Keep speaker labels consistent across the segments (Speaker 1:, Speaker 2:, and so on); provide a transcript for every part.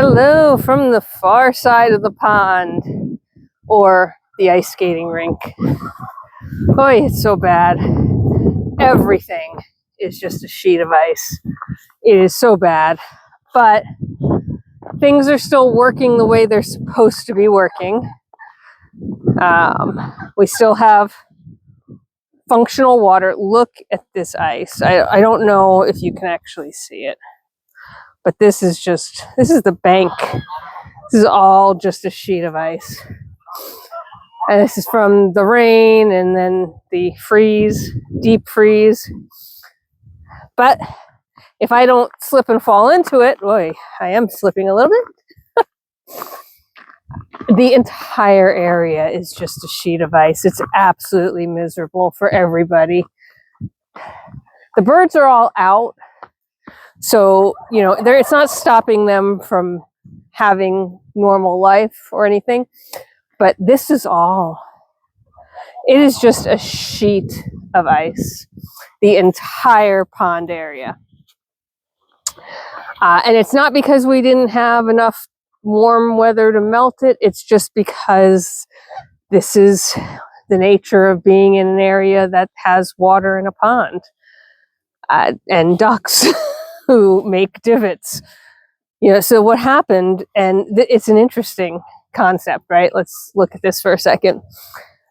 Speaker 1: Hello from the far side of the pond, or the ice skating rink. Boy, it's so bad. Everything is just a sheet of ice. It is so bad, but things are still working the way they're supposed to be working. We still have functional water. Look at this ice. I don't know if you can actually see it, but this is the bank. This is all just a sheet of ice. And this is from the rain and then the freeze, deep freeze. But if I don't slip and fall into it, boy, I am slipping a little bit. The entire area is just a sheet of ice. It's absolutely miserable for everybody. The birds are all out. So, it's not stopping them from having normal life or anything. But this is all. It is just a sheet of ice, the entire pond area. And it's not because we didn't have enough warm weather to melt it. It's just because this is the nature of being in an area that has water in a pond. And ducks who make divots. So what happened, and it's an interesting concept, right? Let's look at this for a second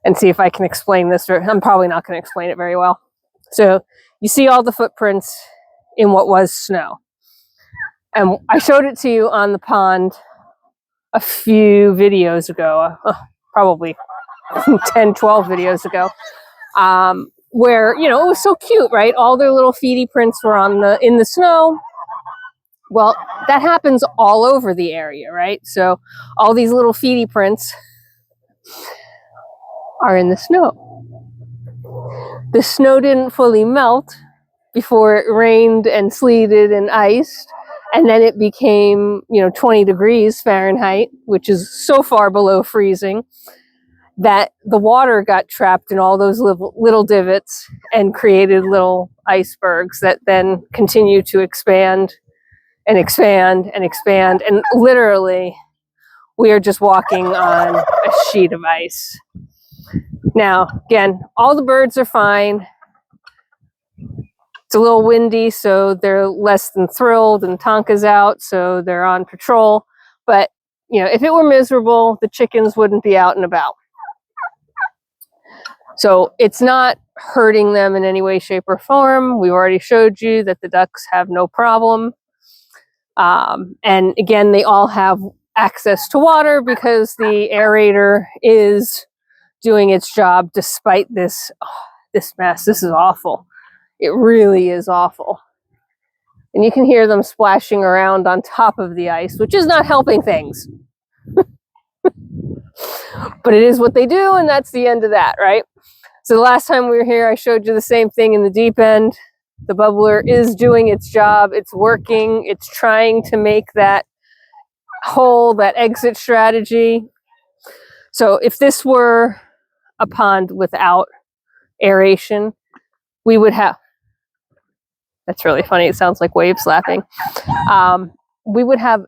Speaker 1: and see if I can explain this. I'm probably not going to explain it very well. So you see all the footprints in what was snow. And I showed it to you on the pond a few videos ago, probably 10, 12 videos ago, where, it was so cute, right? All their little feety prints were in the snow. Well, that happens all over the area, right? So all these little feety prints are in the snow. The snow didn't fully melt before it rained and sleeted and iced. And then it became, 20 degrees Fahrenheit, which is so far below freezing, that the water got trapped in all those little divots and created little icebergs that then continue to expand and expand and expand. And literally, we are just walking on a sheet of ice. Now, again, all the birds are fine. It's a little windy, so they're less than thrilled, and Tonka's out, so they're on patrol. But, if it were miserable, the chickens wouldn't be out and about. So it's not hurting them in any way, shape, or form. We already showed you that the ducks have no problem. And again, they all have access to water because the aerator is doing its job despite this mess. This is awful. It really is awful. And you can hear them splashing around on top of the ice, which is not helping things. But it is what they do, and that's the end of that, right? So the last time we were here, I showed you the same thing in the deep end. The bubbler is doing its job. It's working. It's trying to make that hole, that exit strategy. So if this were a pond without aeration, we would have... That's really funny. It sounds like wave slapping. We would have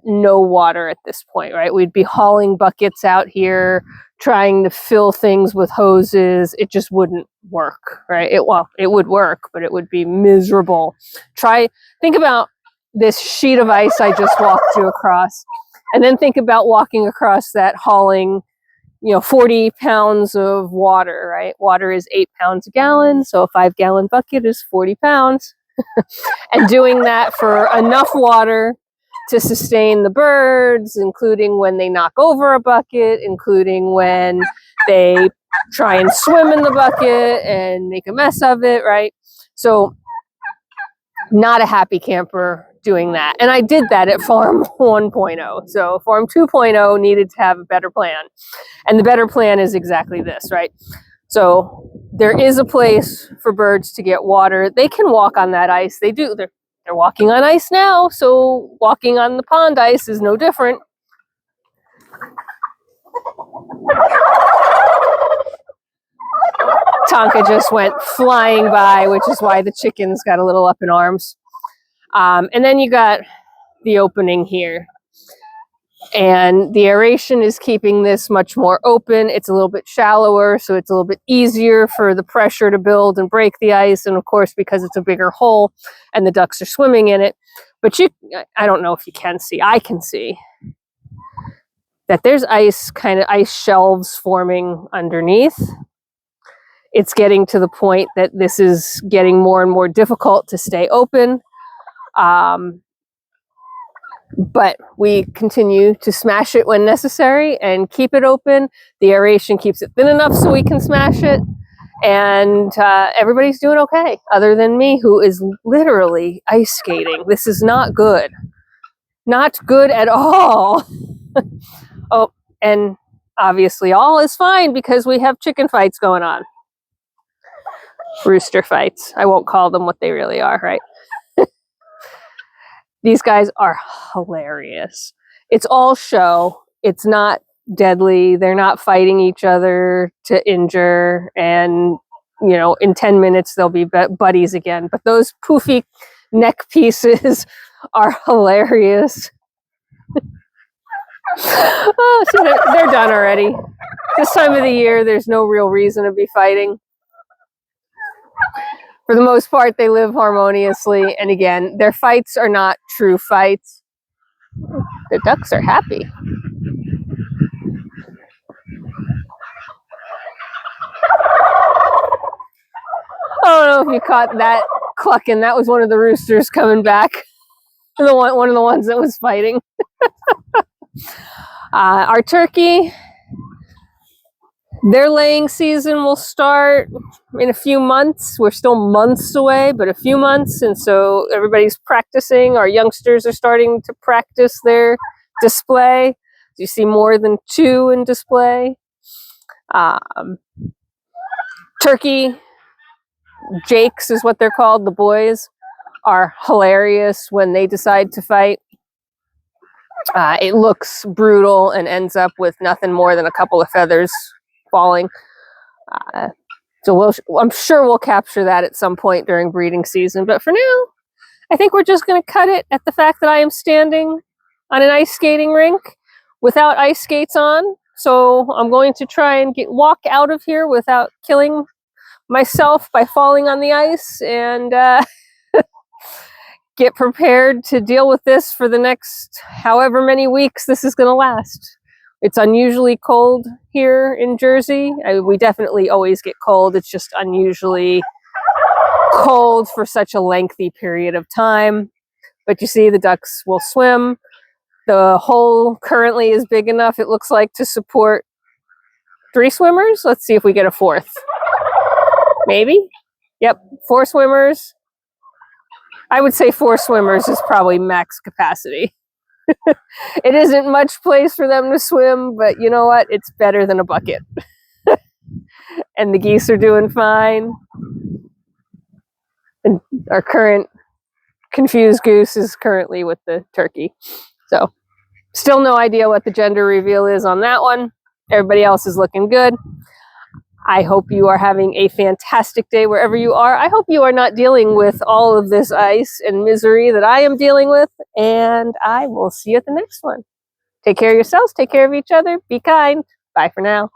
Speaker 1: no water at this point, right? We'd be hauling buckets out here, trying to fill things with hoses. It just wouldn't work, right? It would work, but it would be miserable. Think about this sheet of ice I just walked you across, and then think about walking across that hauling, 40 pounds of water, right? Water is 8 pounds a gallon, so a 5-gallon bucket is 40 pounds. And doing that for enough water to sustain the birds, including when they knock over a bucket, including when they try and swim in the bucket and make a mess of it, right? So not a happy camper doing that. And I did that at Farm 1.0. So Farm 2.0 needed to have a better plan. And the better plan is exactly this, right? So there is a place for birds to get water. They can walk on that ice. They do. They're walking on ice now, so walking on the pond ice is no different. Tonka just went flying by, which is why the chickens got a little up in arms. And then you got the opening here. And the aeration is keeping this much more open. It's a little bit shallower, so it's a little bit easier for the pressure to build and break the ice. And of course, because it's a bigger hole and the ducks are swimming in it. But I don't know if you can see, I can see that there's ice shelves forming underneath. It's getting to the point that this is getting more and more difficult to stay open. But we continue to smash it when necessary and keep it open. The aeration keeps it thin enough so we can smash it. And everybody's doing okay, other than me, who is literally ice skating. This is not good. Not good at all. Oh, and obviously all is fine because we have chicken fights going on. Rooster fights. I won't call them what they really are, right? These guys are hilarious. It's all show. It's not deadly. They're not fighting each other to injure. And, you know, in 10 minutes, they'll be buddies again. But those poofy neck pieces are hilarious. Oh, so they're done already. This time of the year, there's no real reason to be fighting. For the most part, they live harmoniously. And again, their fights are not true fights. The ducks are happy. I don't know if you caught that clucking. That was one of the roosters coming back. One of the ones that was fighting. Our turkey, their laying season will start in a few months. We're still months away, but a few months. And so everybody's practicing. Our youngsters are starting to practice their display. You see more than 2 in display. Turkey jakes is what they're called. The boys are hilarious when they decide to fight. It looks brutal and ends up with nothing more than a couple of feathers falling. So I'm sure we'll capture that at some point during breeding season. But for now, I think we're just going to cut it at the fact that I am standing on an ice skating rink without ice skates on. So I'm going to try and walk out of here without killing myself by falling on the ice and get prepared to deal with this for the next however many weeks this is going to last. It's unusually cold here in Jersey. We definitely always get cold. It's just unusually cold for such a lengthy period of time. But you see, the ducks will swim. The hole currently is big enough, it looks like, to support 3 swimmers. Let's see if we get a 4th. Maybe? Yep, 4 swimmers. I would say 4 swimmers is probably max capacity. It isn't much place for them to swim, but you know what? It's better than a bucket. And the geese are doing fine. And our current confused goose is currently with the turkey. So, still no idea what the gender reveal is on that one. Everybody else is looking good. I hope you are having a fantastic day wherever you are. I hope you are not dealing with all of this ice and misery that I am dealing with. And I will see you at the next one. Take care of yourselves. Take care of each other. Be kind. Bye for now.